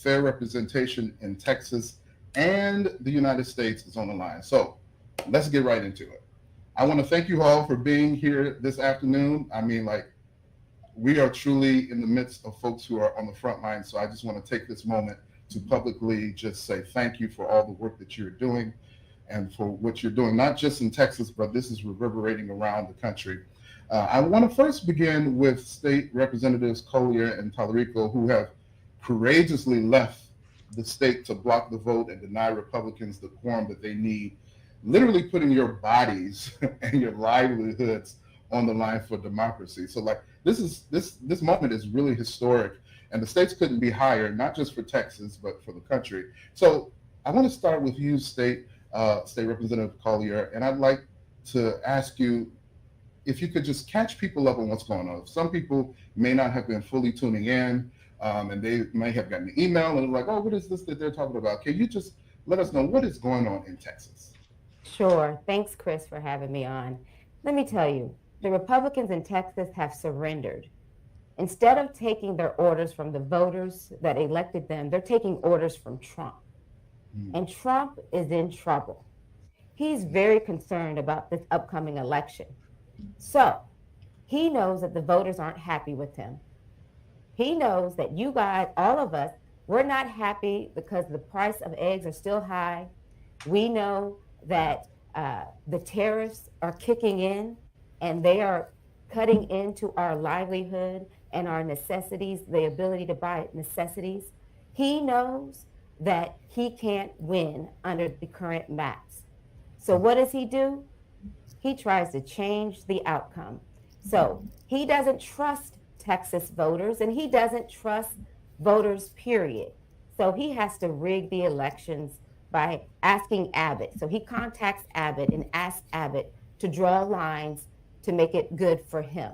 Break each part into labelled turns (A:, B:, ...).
A: fair representation in Texas and the United States is on the line. So let's get right into it. I want to thank you all for being here this afternoon. I mean, like, we are truly in the midst of folks who are on the front line. So I just want to take this moment to publicly just say thank you for all the work that you're doing and for what you're doing, not just in Texas, but this is reverberating around the country. I want to first begin with State Representatives Collier and Tallarico, who have courageously left the state to block the vote and deny Republicans the quorum that they need, literally putting your bodies and your livelihoods on the line for democracy. So like this moment is really historic, and the stakes couldn't be higher, not just for Texas, but for the country. So I want to start with you, State Representative Collier, and I'd like to ask you if you could just catch people up on what's going on. Some people may not have been fully tuning in, and they may have gotten an email and they're like, oh, what is this that they're talking about? Can you just let us know what is going on in Texas?
B: Sure. Thanks, Chris, for having me on. Let me tell you, the Republicans in Texas have surrendered. Instead of taking their orders from the voters that elected them, they're taking orders from Trump. And Trump is in trouble. He's very concerned about this upcoming election. So he knows that the voters aren't happy with him. He knows that you guys, all of us, we're not happy because the price of eggs are still high. We know that the tariffs are kicking in and they are cutting into our livelihood and our necessities, the ability to buy necessities. He knows that he can't win under the current maps. So what does he do? He tries to change the outcome. So he doesn't trust Texas voters, and he doesn't trust voters, period. So he has to rig the elections by asking Abbott. So he contacts Abbott and asks Abbott to draw lines to make it good for him.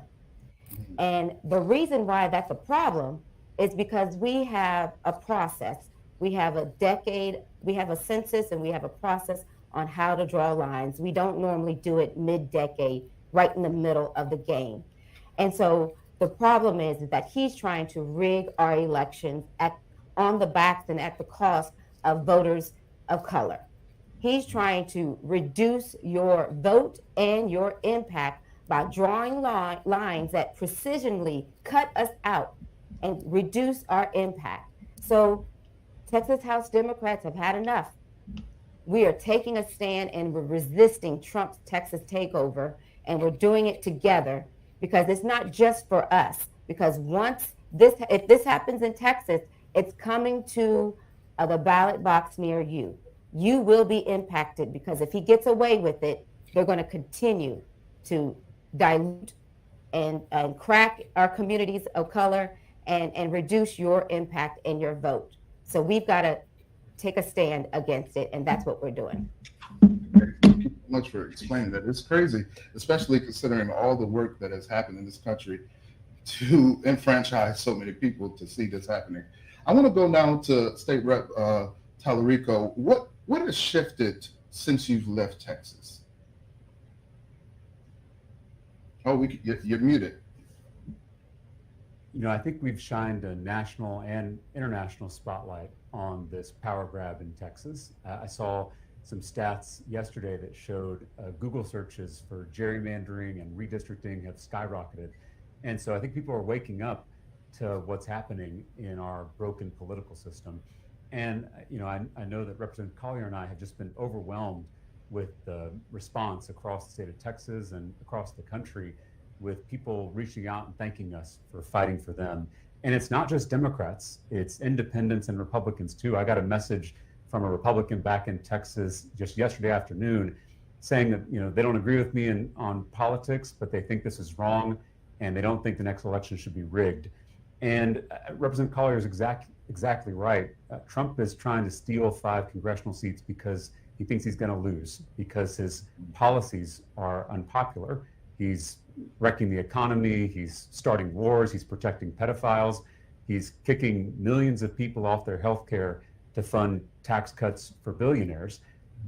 B: And the reason why that's a problem is because we have a process. We have a decade, we have a census, and we have a process on how to draw lines. We don't normally do it mid-decade, right in the middle of the game. And so the problem is that he's trying to rig our elections on the backs and at the cost of voters of color. He's trying to reduce your vote and your impact by drawing lines that precisionally cut us out and reduce our impact. So Texas House Democrats have had enough. We are taking a stand and we're resisting Trump's Texas takeover, and we're doing it together because it's not just for us. Because if this happens in Texas, it's coming to the ballot box near you. You will be impacted because if he gets away with it, they're going to continue to dilute and crack our communities of color and reduce your impact and your vote. So we've got to take a stand against it, and that's what we're doing.
A: Thank you so much for explaining that. It's crazy, especially considering all the work that has happened in this country to enfranchise so many people to see this happening. I want to go now to State Rep Tallarico. What has shifted since you've left Texas? Oh, you're muted.
C: You know, I think we've shined a national and international spotlight on this power grab in Texas. I saw some stats yesterday that showed Google searches for gerrymandering and redistricting have skyrocketed. And so I think people are waking up to what's happening in our broken political system. And, you know, I know that Representative Collier and I have just been overwhelmed with the response across the state of Texas and across the country, with people reaching out and thanking us for fighting for them. And it's not just Democrats, it's independents and Republicans too. I got a message from a Republican back in Texas just yesterday afternoon saying that, you know, they don't agree with me on politics, but they think this is wrong and they don't think the next election should be rigged. And Representative Collier is exactly right. Trump is trying to steal 5 congressional seats because he thinks he's going to lose, because his policies are unpopular. He's wrecking the economy, he's starting wars, he's protecting pedophiles, he's kicking millions of people off their health care to fund tax cuts for billionaires.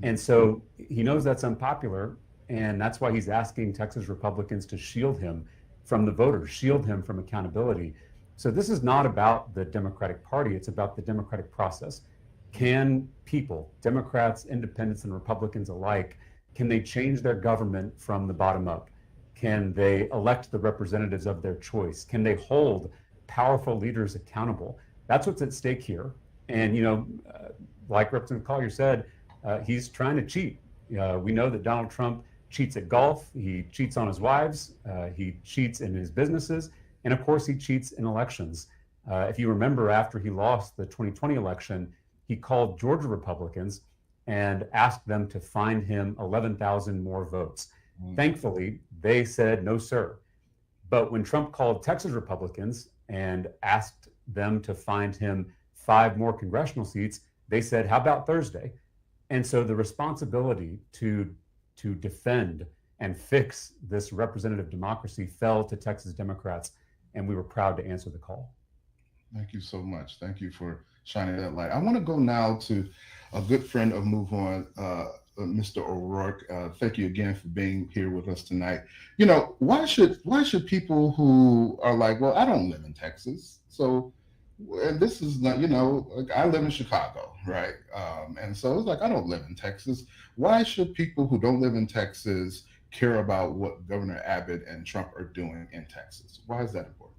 C: And so he knows that's unpopular, and that's why he's asking Texas Republicans to shield him from the voters, shield him from accountability. So this is not about the Democratic Party, it's about the democratic process. Can people, Democrats, independents, and Republicans alike, can they change their government from the bottom up? Can they elect the representatives of their choice? Can they hold powerful leaders accountable? That's what's at stake here. And, like Representative Collier said, he's trying to cheat. We know that Donald Trump cheats at golf, he cheats on his wives, he cheats in his businesses, and of course he cheats in elections. If you remember, after he lost the 2020 election, he called Georgia Republicans and asked them to find him 11,000 more votes. Thankfully, they said, no, sir. But when Trump called Texas Republicans and asked them to find him 5 more congressional seats, they said, how about Thursday? And so the responsibility to defend and fix this representative democracy fell to Texas Democrats, and we were proud to answer the call.
A: Thank you so much. Thank you for shining that light. I want to go now to a good friend of Move On, Mr. O'Rourke. Thank you again for being here with us tonight. Why should people who are like, well, I don't live in Texas, so, and this is not, like I live in Chicago, right? And so it's like, I don't live in Texas. Why should people who don't live in Texas care about what Governor Abbott and Trump are doing in Texas? Why is that important?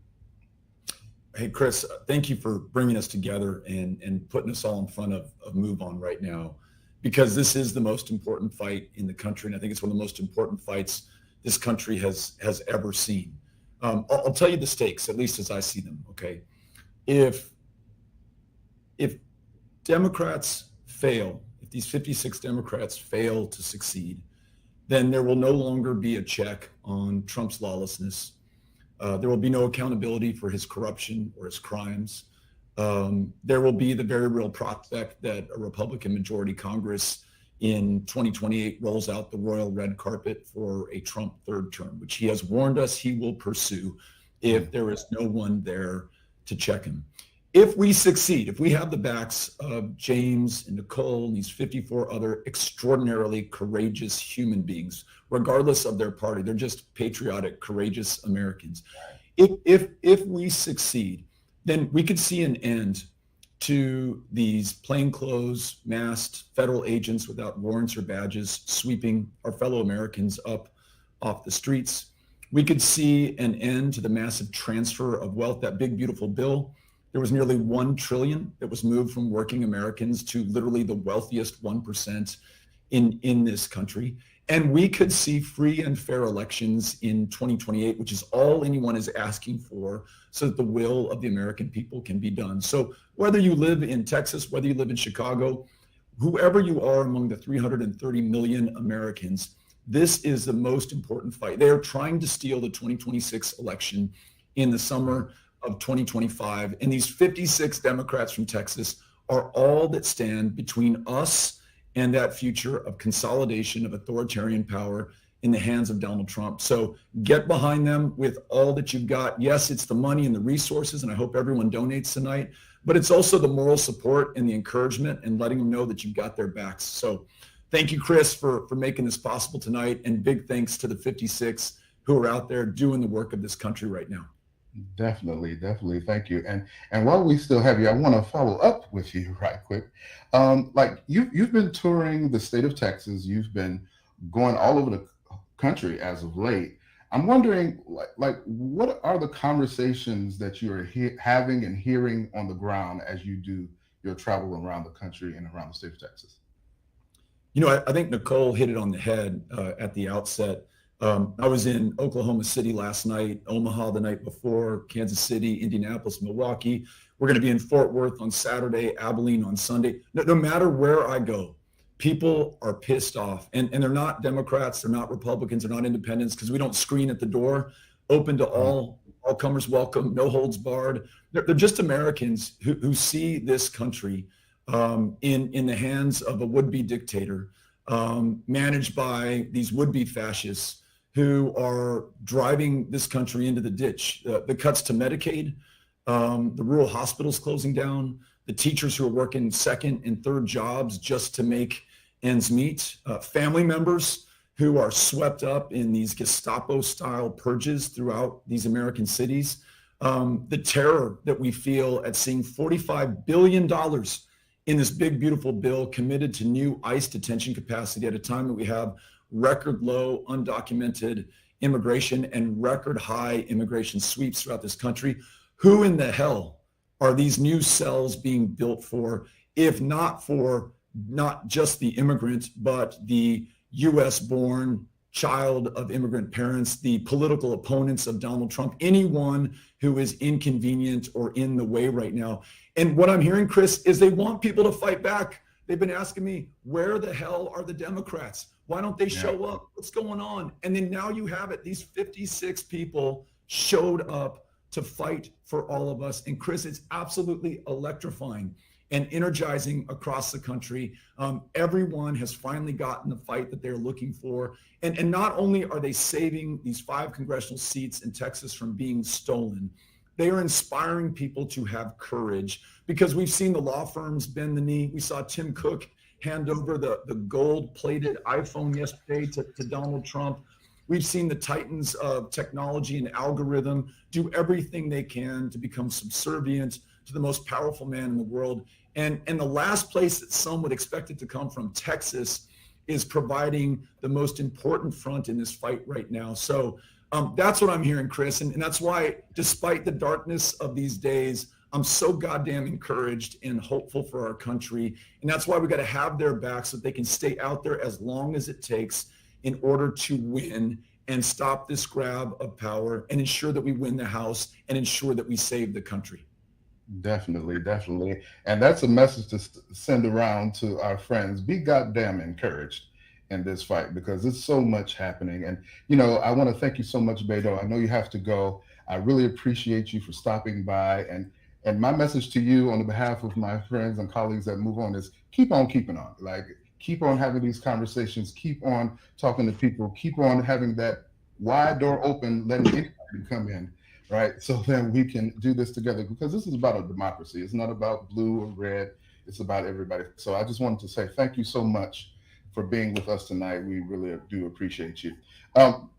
D: Hey, Chris, thank you for bringing us together and putting us all in front of Move On right now, because this is the most important fight in the country. And I think it's one of the most important fights this country has ever seen. I'll tell you the stakes, at least as I see them, okay? If Democrats fail, if these 56 Democrats fail to succeed, then there will no longer be a check on Trump's lawlessness. There will be no accountability for his corruption or his crimes. There will be the very real prospect that a Republican majority Congress in 2028 rolls out the royal red carpet for a Trump third term, which he has warned us he will pursue if there is no one there to check him. If we succeed, if we have the backs of James and Nicole and these 54 other extraordinarily courageous human beings, regardless of their party, they're just patriotic, courageous Americans. If we succeed, then we could see an end to these plainclothes, masked federal agents without warrants or badges sweeping our fellow Americans up off the streets. We could see an end to the massive transfer of wealth, that big, beautiful bill. There was nearly $1 trillion that was moved from working Americans to literally the wealthiest 1% in this country. And we could see free and fair elections in 2028, which is all anyone is asking for, so that the will of the American people can be done. So whether you live in Texas, whether you live in Chicago, whoever you are among the 330 million Americans, this is the most important fight. They are trying to steal the 2026 election in the summer of 2025. And these 56 Democrats from Texas are all that stand between us and that future of consolidation of authoritarian power in the hands of Donald Trump. So get behind them with all that you've got. Yes, it's the money and the resources, and I hope everyone donates tonight, but it's also the moral support and the encouragement and letting them know that you've got their backs. So thank you, Chris, for making this possible tonight, and big thanks to the 56 who are out there doing the work of this country right now.
A: Definitely. Thank you. And while we still have you, I want to follow up with you right quick. Like you've been touring the state of Texas. You've been going all over the country as of late. I'm wondering, like what are the conversations that you are having and hearing on the ground as you do your travel around the country and around the state of Texas?
D: I think Nicole hit it on the head at the outset. I was in Oklahoma City last night, Omaha the night before, Kansas City, Indianapolis, Milwaukee. We're going to be in Fort Worth on Saturday, Abilene on Sunday. No matter where I go, people are pissed off. And they're not Democrats, they're not Republicans, they're not independents, because we don't screen at the door, open to all comers welcome, no holds barred. They're just Americans who see this country in the hands of a would-be dictator, managed by these would-be fascists who are driving this country into the ditch. The cuts to Medicaid, the rural hospitals closing down, the teachers who are working second and third jobs just to make ends meet, family members who are swept up in these Gestapo-style purges throughout these American cities. the terror that we feel at seeing $45 billion in this big, beautiful bill committed to new ICE detention capacity at a time that we have record low undocumented immigration and record high immigration sweeps throughout this country. Who in the hell are these new cells being built for, if not for not just the immigrant, but the US born child of immigrant parents, the political opponents of Donald Trump, anyone who is inconvenient or in the way right now? And what I'm hearing, Chris, is they want people to fight back. They've been asking me, where the hell are the Democrats? Why don't they show up? What's going on? And then now you have it. These 56 people showed up to fight for all of us. And Chris, it's absolutely electrifying and energizing across the country. Everyone has finally gotten the fight that they're looking for. And not only are they saving these 5 congressional seats in Texas from being stolen, they are inspiring people to have courage, because we've seen the law firms bend the knee. We saw Tim Cook hand over the gold-plated iPhone yesterday to Donald Trump. We've seen the titans of technology and algorithm do everything they can to become subservient to the most powerful man in the world. And the last place that some would expect it to come from, Texas, is providing the most important front in this fight right now. So that's what I'm hearing, Chris. And that's why, despite the darkness of these days, I'm so goddamn encouraged and hopeful for our country. And that's why we got to have their back so that they can stay out there as long as it takes in order to win and stop this grab of power and ensure that we win the House and ensure that we save the country.
A: Definitely, definitely. And that's a message to send around to our friends. Be goddamn encouraged in this fight, because there's so much happening. And, I want to thank you so much, Beto. I know you have to go. I really appreciate you for stopping by. And my message to you on the behalf of my friends and colleagues that move on is keep on keeping on. Like, keep on having these conversations, keep on talking to people, keep on having that wide door open, letting anybody come in, right? So then we can do this together, because this is about a democracy. It's not about blue or red. It's about everybody. So I just wanted to say thank you so much for being with us tonight. We really do appreciate you.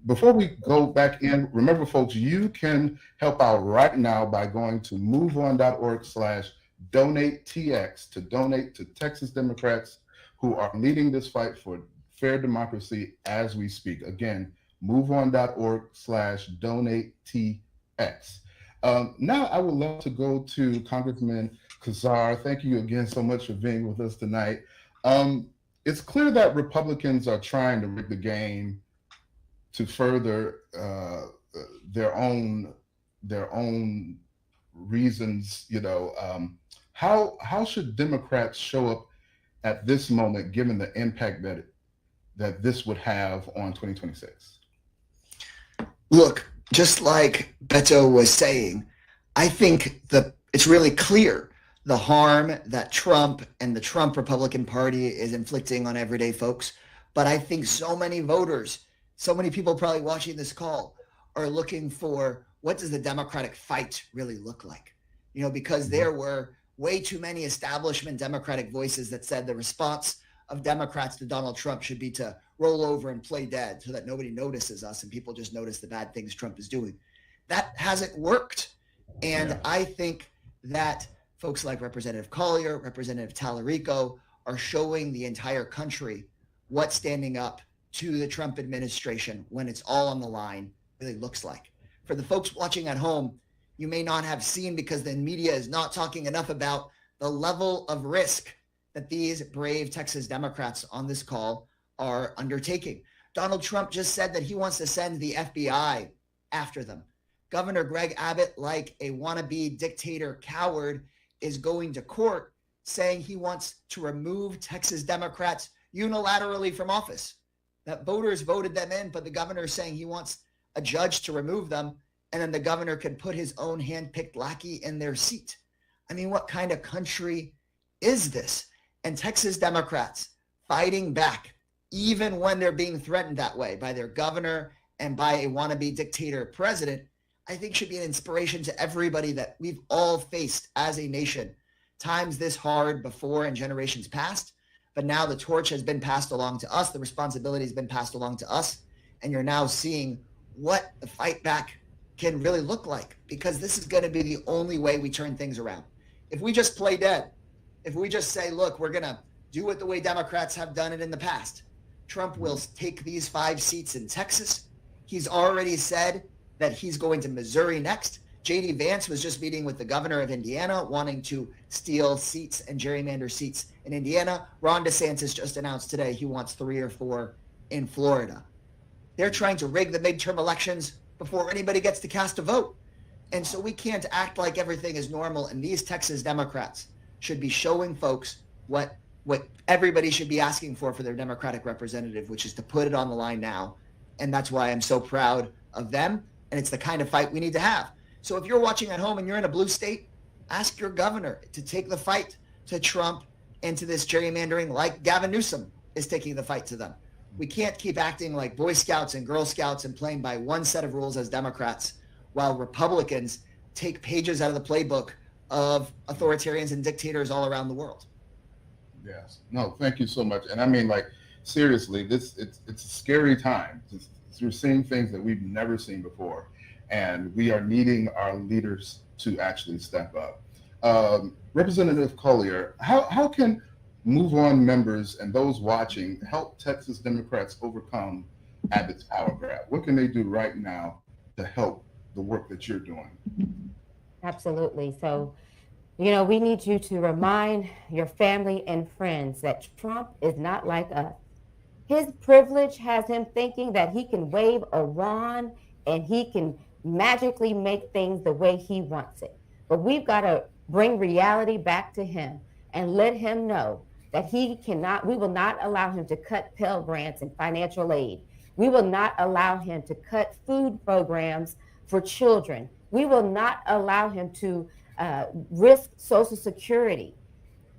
A: Before we go back in, remember, folks, you can help out right now by going to moveon.org/donatetx to donate to Texas Democrats who are leading this fight for fair democracy as we speak. Again, moveon.org/donatetx. Now I would love to go to Congressman Kazar. Thank you again so much for being with us tonight. It's clear that Republicans are trying to rig the game to further their own reasons. How should Democrats show up at this moment, given the impact that this would have on 2026?
E: Look, just like Beto was saying, I think it's really clear the harm that Trump and the Trump Republican Party is inflicting on everyday folks. But I think so many voters, so many people probably watching this call are looking for, what does the Democratic fight really look like? Because there were way too many establishment Democratic voices that said the response of Democrats to Donald Trump should be to roll over and play dead so that nobody notices us and people just notice the bad things Trump is doing. That hasn't worked. And I think that folks like Representative Collier, Representative Tallarico are showing the entire country what standing up to the Trump administration when it's all on the line really looks like. For the folks watching at home, you may not have seen, because the media is not talking enough about the level of risk that these brave Texas Democrats on this call are undertaking. Donald Trump just said that he wants to send the FBI after them. Governor Greg Abbott, like a wannabe dictator coward, is going to court saying he wants to remove Texas Democrats unilaterally from office. That voters voted them in, but the governor is saying he wants a judge to remove them, and then the governor could put his own hand-picked lackey in their seat. I mean, what kind of country is this? And Texas Democrats fighting back, even when they're being threatened that way by their governor and by a wannabe dictator president, I think should be an inspiration to everybody that we've all faced as a nation times this hard before in generations past. But now the torch has been passed along to us. The responsibility has been passed along to us. And you're now seeing what the fight back can really look like, because this is going to be the only way we turn things around. If we just play dead, if we just say, look, we're going to do it the way Democrats have done it in the past, Trump will take these 5 seats in Texas. He's already said that he's going to Missouri next. J.D. Vance was just meeting with the governor of Indiana, wanting to steal seats and gerrymander seats in Indiana. Ron DeSantis just announced today he wants 3 or 4 in Florida. They're trying to rig the midterm elections before anybody gets to cast a vote. And so we can't act like everything is normal. And these Texas Democrats should be showing folks what everybody should be asking for their Democratic representative, which is to put it on the line now. And that's why I'm so proud of them. And it's the kind of fight we need to have. So if you're watching at home and you're in a blue state, ask your governor to take the fight to Trump and to this gerrymandering, like Gavin Newsom is taking the fight to them. We can't keep acting like Boy Scouts and Girl Scouts and playing by one set of rules as Democrats, while Republicans take pages out of the playbook of authoritarians and dictators all around the world.
A: Yes. No, thank you so much. And I mean, like, seriously, it's a scary time. We're seeing things that we've never seen before, and we are needing our leaders to actually step up. Representative Collier, how can Move On members and those watching help Texas Democrats overcome Abbott's power grab? What can they do right now to help the work that you're doing?
B: Absolutely. So, we need you to remind your family and friends that Trump is not like us. His privilege has him thinking that he can wave a wand and he can magically make things the way he wants it. But we've got to bring reality back to him and let him know that we will not allow him to cut Pell Grants and financial aid. We will not allow him to cut food programs for children. We will not allow him to risk Social Security.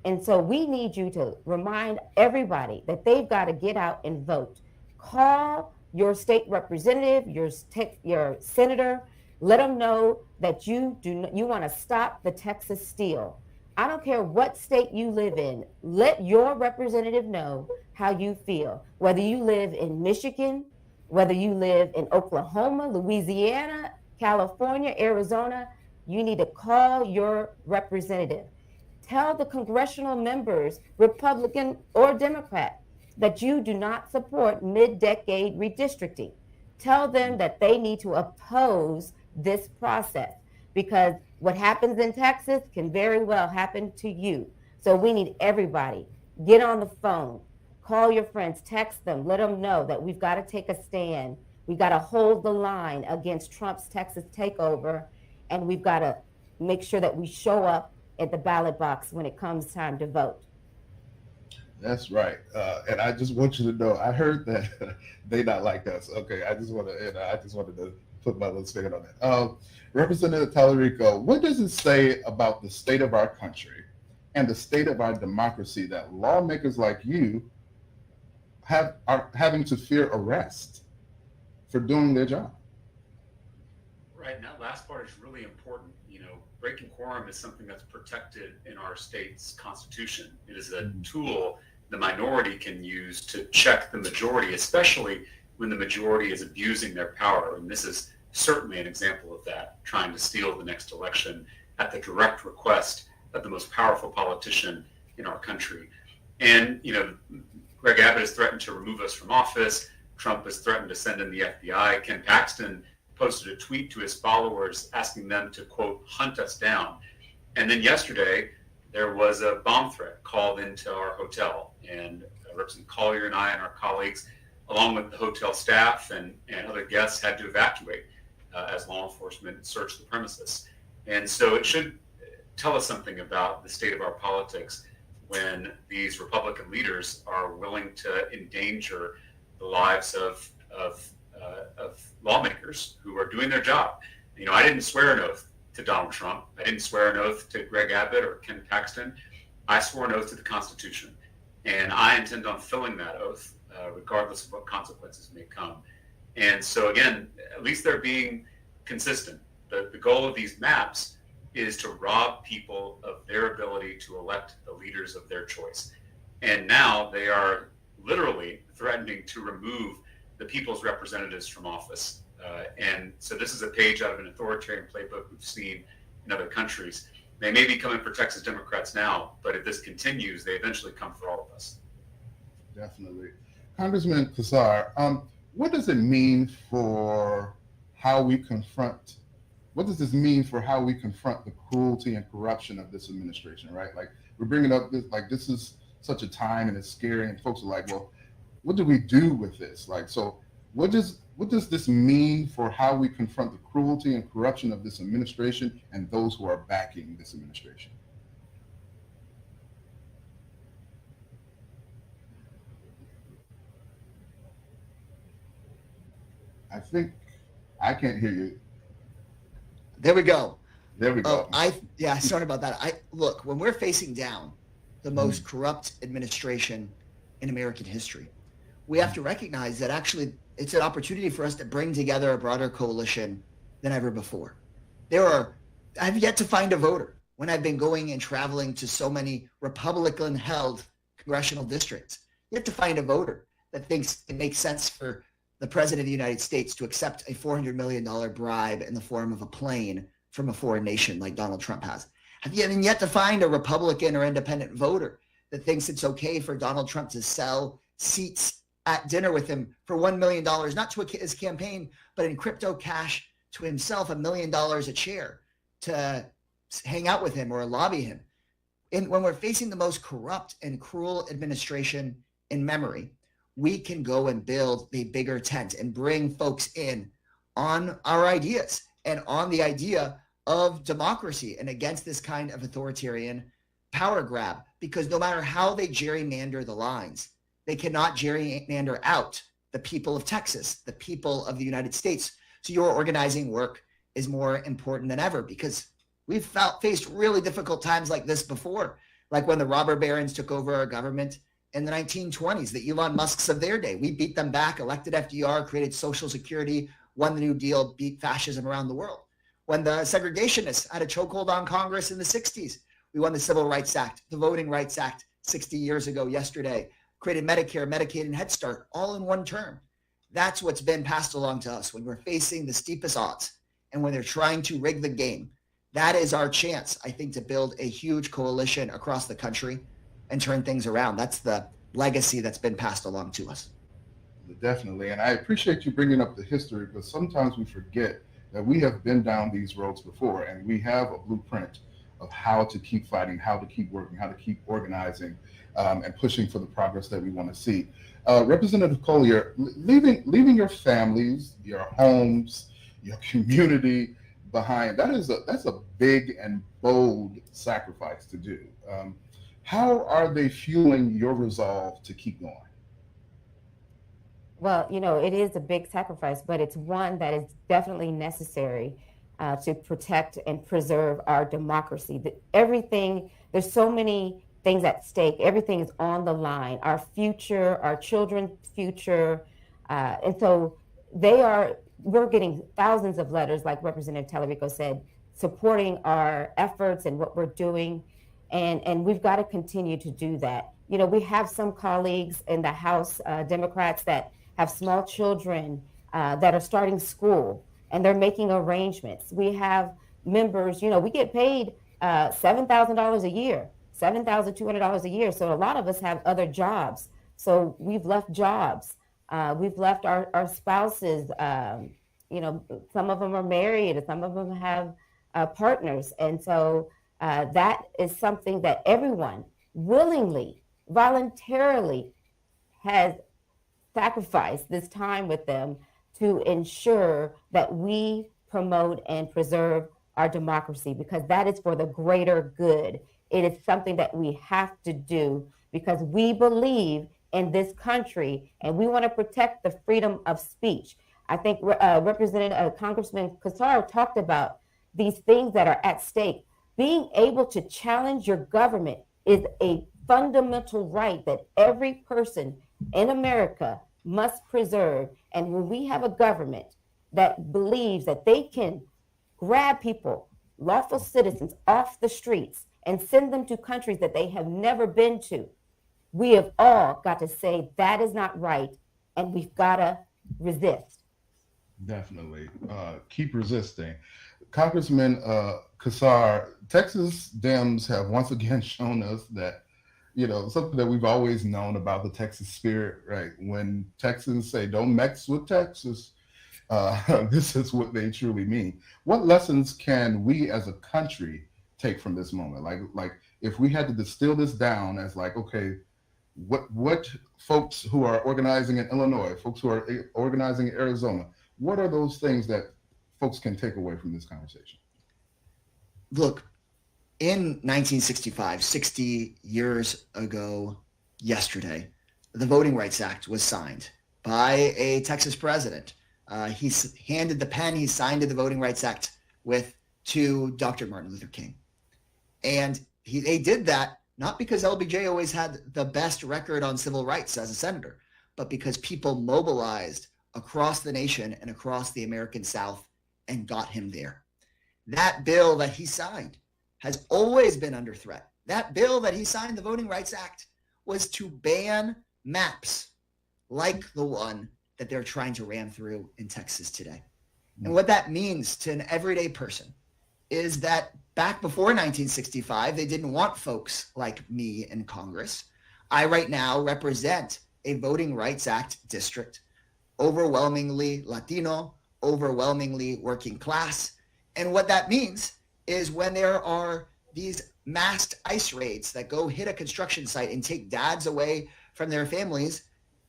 B: And so we need you to remind everybody that they've got to get out and vote. Call your state representative, your senator. Let them know that you want to stop the Texas steal. I don't care what state you live in. Let your representative know how you feel. Whether you live in Michigan, whether you live in Oklahoma, Louisiana, California, Arizona, you need to call your representative. Tell the congressional members, Republican or Democrat, that you do not support mid-decade redistricting. Tell them that they need to oppose this process, because what happens in Texas can very well happen to you. So we need everybody. Get on the phone, call your friends, text them, let them know that we've got to take a stand. We've got to hold the line against Trump's Texas takeover, and we've got to make sure that we show up at the ballot box when it comes time to vote.
A: That's right. And I just want you to know, I heard that they not like us. Okay, I just wanted to put my little finger on that. Representative Tallarico, what does it say about the state of our country and the state of our democracy that lawmakers like you are having to fear arrest for doing their job?
C: Right, and that last part is really important. Breaking quorum is something that's protected in our state's constitution. It is a tool the minority can use to check the majority, especially when the majority is abusing their power. And this is certainly an example of that, trying to steal the next election at the direct request of the most powerful politician in our country. And, Greg Abbott has threatened to remove us from office. Trump has threatened to send in the FBI. Ken Paxton posted a tweet to his followers asking them to, quote, hunt us down. And then yesterday, there was a bomb threat called into our hotel. And Representative Collier and I and our colleagues, along with the hotel staff and other guests, had to evacuate as law enforcement searched the premises. And so it should tell us something about the state of our politics when these Republican leaders are willing to endanger the lives of lawmakers who are doing their job. I didn't swear an oath to Donald Trump. I didn't swear an oath to Greg Abbott or Ken Paxton. I swore an oath to the Constitution, and I intend on filling that oath, regardless of what consequences may come. And so again, at least they're being consistent. The goal of these maps is to rob people of their ability to elect the leaders of their choice. And now they are literally threatening to remove the people's representatives from office. And so this is a page out of an authoritarian playbook we've seen in other countries. They may be coming for Texas Democrats now, but if this continues, they eventually come for all of us.
A: Definitely. Congressman Kassar, what does it mean for how we confront, what does this mean for how we confront the cruelty and corruption of this administration, right? Like, we're bringing up this, like, this is such a time and it's scary, and folks are like, well, what do we do with this? Like, so what does this mean for how we confront the cruelty and corruption of this administration and those who are backing this administration? I think I can't hear you.
E: There we go.
A: There we go.
E: Sorry about that. Look, when we're facing down the most corrupt administration in American history, we have to recognize that actually it's an opportunity for us to bring together a broader coalition than ever before. I've yet to find a voter when I've been going and traveling to so many Republican-held congressional districts. You have to find a voter that thinks it makes sense for the president of the United States to accept a $400 million bribe in the form of a plane from a foreign nation like Donald Trump has. Have you yet to find a Republican or independent voter that thinks it's okay for Donald Trump to sell seats at dinner with him for $1 million, not to his campaign, but in crypto cash to himself, $1 million a chair to hang out with him or lobby him? And when we're facing the most corrupt and cruel administration in memory, we can go and build a bigger tent and bring folks in on our ideas and on the idea of democracy and against this kind of authoritarian power grab. Because no matter how they gerrymander the lines, they cannot gerrymander out the people of Texas, the people of the United States. So your organizing work is more important than ever, because we've faced really difficult times like this before, like when the robber barons took over our government in the 1920s, the Elon Musks of their day. We beat them back, elected FDR, created Social Security, won the New Deal, beat fascism around the world. When the segregationists had a chokehold on Congress in the 60s, we won the Civil Rights Act, the Voting Rights Act 60 years ago yesterday, created Medicare, Medicaid, and Head Start all in one term. That's what's been passed along to us when we're facing the steepest odds and when they're trying to rig the game. That is our chance, I think, to build a huge coalition across the country and turn things around. That's the legacy that's been passed along to us.
A: Definitely. And I appreciate you bringing up the history, because sometimes we forget that we have been down these roads before, and we have a blueprint of how to keep fighting, how to keep working, how to keep organizing, and pushing for the progress that we want to see. Representative Collier, leaving your families, your homes, your community behind, that's a big and bold sacrifice to do. How are they fueling your resolve to keep going?
B: Well, it is a big sacrifice, but it's one that is definitely necessary to protect and preserve our democracy. There's so many things at stake. Everything is on the line. Our future, our children's future. And so we're getting thousands of letters, like Representative Talarico said, supporting our efforts and what we're doing. And we've got to continue to do that. We have some colleagues in the House, Democrats, that have small children that are starting school, and they're making arrangements. We have members, we get paid $7,000 a year, $7,200 a year. So a lot of us have other jobs. So we've left jobs. We've left our spouses. Some of them are married, some of them have partners. And so that is something that everyone willingly, voluntarily has sacrificed this time with them to ensure that we promote and preserve our democracy, because that is for the greater good. It is something that we have to do because we believe in this country and we want to protect the freedom of speech. I think Congressman Kassar talked about these things that are at stake. Being able to challenge your government is a fundamental right that every person in America must preserve. And when we have a government that believes that they can grab people, lawful citizens, off the streets and send them to countries that they have never been to, we have all got to say that is not right, and we've got to resist.
A: Definitely. Keep resisting. Congressman Kassar, Texas Dems have once again shown us that, something that we've always known about the Texas spirit, right? When Texans say, don't mess with Texas, this is what they truly mean. What lessons can we as a country take from this moment? Like if we had to distill this down as like, okay, what folks who are organizing in Illinois, folks who are organizing in Arizona, what are those things that folks can take away from this conversation?
E: Look, in 1965, 60 years ago yesterday, the Voting Rights Act was signed by a Texas president. He handed the pen, he signed the Voting Rights Act to Dr. Martin Luther King. And they did that not because LBJ always had the best record on civil rights as a senator, but because people mobilized across the nation and across the American South and got him there. That bill that he signed has always been under threat. That bill that he signed, the Voting Rights Act, was to ban maps like the one that they're trying to ram through in Texas today. And what that means to an everyday person is that back before 1965, they didn't want folks like me in Congress. I right now represent a Voting Rights Act district, overwhelmingly Latino, overwhelmingly working class. And what that means is when there are these masked ICE raids that go hit a construction site and take dads away from their families,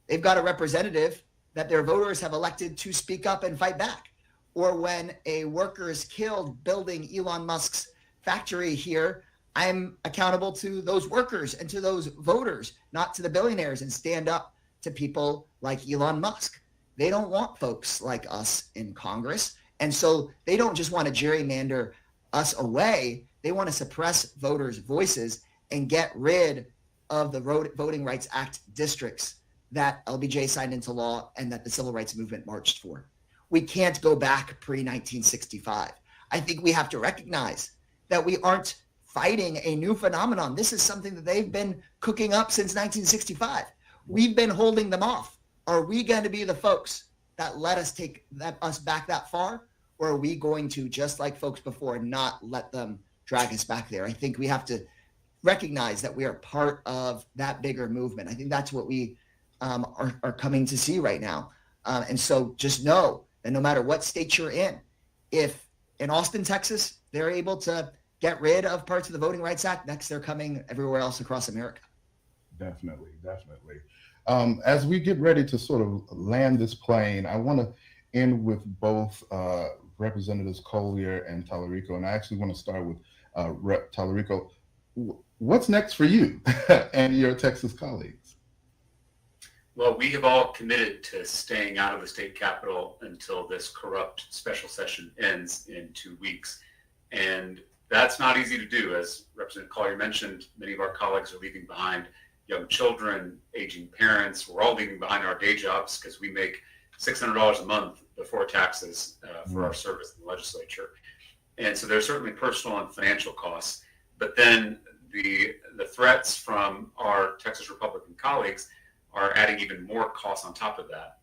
E: they've got a representative that their voters have elected to speak up and fight back. Or when a worker is killed building Elon Musk's factory here, I'm accountable to those workers and to those voters, not to the billionaires, and stand up to people like Elon Musk. They don't want folks like us in Congress. And so they don't just want to gerrymander us away. They want to suppress voters' voices and get rid of the Voting Rights Act districts that LBJ signed into law and that the civil rights movement marched for. We can't go back pre-1965. I think we have to recognize that we aren't fighting a new phenomenon. This is something that they've been cooking up since 1965. We've been holding them off. Are we going to be the folks that let us take us back that far? Or are we going to, just like folks before, not let them drag us back there? I think we have to recognize that we are part of that bigger movement. I think that's what we are coming to see right now. And so just know that no matter what state you're in, if in Austin, Texas, they're able to get rid of parts of the Voting Rights Act, next they're coming everywhere else across America.
A: Definitely. As we get ready to sort of land this plane, I want to end with both Representatives Collier and Tallarico, and I actually want to start with Rep. Tallarico. What's next for you and your Texas colleagues?
F: Well, we have all committed to staying out of the state capitol until this corrupt special session ends in 2 weeks. And that's not easy to do. As Representative Collier mentioned, many of our colleagues are leaving behind young children, aging parents. We're all leaving behind our day jobs because we make $600 a month before taxes for our service in the legislature. And so there's certainly personal and financial costs. But then the threats from our Texas Republican colleagues are adding even more costs on top of that.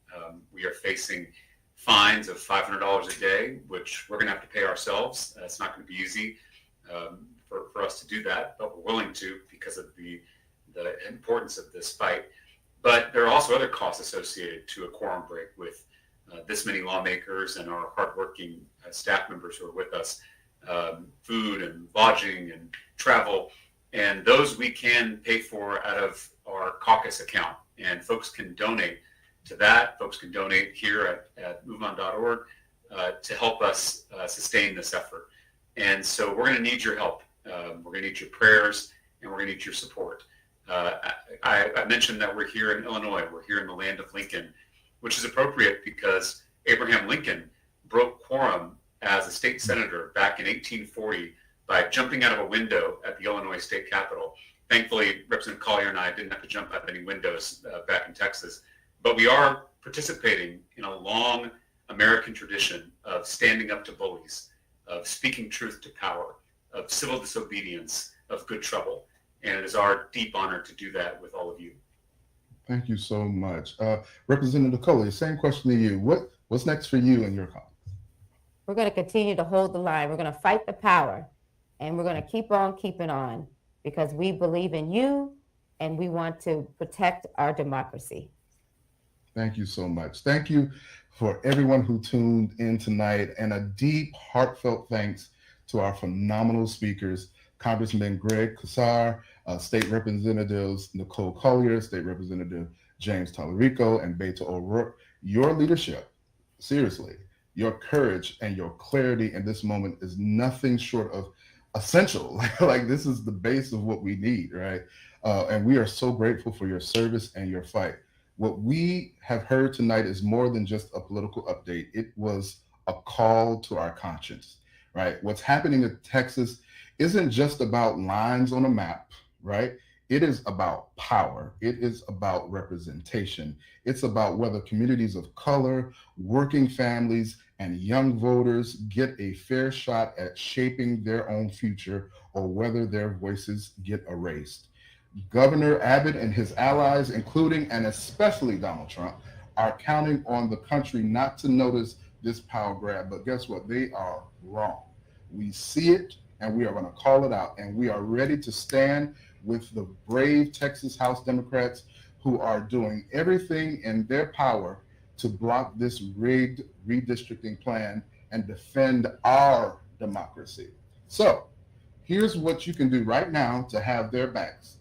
F: We are facing fines of $500 a day, which we're going to have to pay ourselves. It's not going to be easy for us to do that, but we're willing to because of the importance of this fight. But there are also other costs associated to a quorum break with this many lawmakers and our hardworking staff members who are with us, food and lodging and travel. And those we can pay for out of our caucus account. And folks can donate to that. Folks can donate here at moveon.org to help us sustain this effort. And so we're going to need your help. We're going to need your prayers, and we're going to need your support. I mentioned that we're here in Illinois. We're here in the land of Lincoln, which is appropriate because Abraham Lincoln broke quorum as a state senator back in 1840 by jumping out of a window at the Illinois state capitol. Thankfully, Representative Collier and I didn't have to jump out of any windows back in Texas, but we are participating in a long American tradition of standing up to bullies, of speaking truth to power, of civil disobedience, of good trouble. And it is our deep honor to do that with all of you.
A: Thank you so much. Representative Collier, same question to you. What's next for you and your cause?
B: We're going to continue to hold the line. We're going to fight the power, and we're going to keep on keeping on because we believe in you and we want to protect our democracy.
A: Thank you so much. Thank you for everyone who tuned in tonight, and a deep, heartfelt thanks to our phenomenal speakers, Congressman Greg Casar, State Representatives Nicole Collier, State Representative James Tallarico, and Beto O'Rourke. Your leadership, seriously, your courage and your clarity in this moment is nothing short of essential. Like this is the base of what we need, right? And we are so grateful for your service and your fight. What we have heard tonight is more than just a political update. It was a call to our conscience, right? What's happening in Texas isn't just about lines on a map, right? It is about power. It is about representation. It's about whether communities of color, working families, and young voters get a fair shot at shaping their own future or whether their voices get erased. Governor Abbott and his allies, including and especially Donald Trump, are counting on the country not to notice this power grab. But guess what? They are wrong. We see it and we are going to call it out. And we are ready to stand with the brave Texas House Democrats who are doing everything in their power to block this rigged redistricting plan and defend our democracy. So here's what you can do right now to have their backs.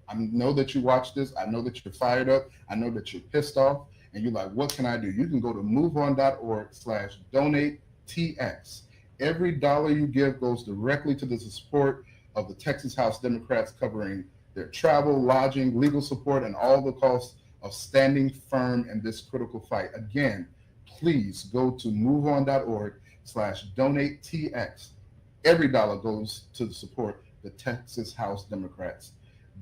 A: I know that you watch this. I know that you're fired up. I know that you're pissed off. And you're like, what can I do? You can go to moveon.org/donate-TX. Every dollar you give goes directly to the support of the Texas House Democrats, covering their travel, lodging, legal support, and all the costs of standing firm in this critical fight. Again, please go to moveon.org/donate-TX. Every dollar goes to support the Texas House Democrats.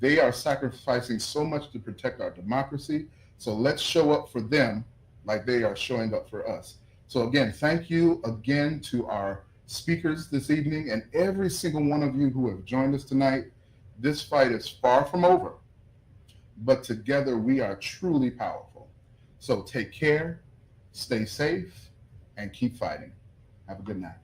A: They are sacrificing so much to protect our democracy. So let's show up for them like they are showing up for us. So again, thank you again to our speakers this evening and every single one of you who have joined us tonight. This fight is far from over, but together we are truly powerful. So take care, stay safe, and keep fighting. Have a good night.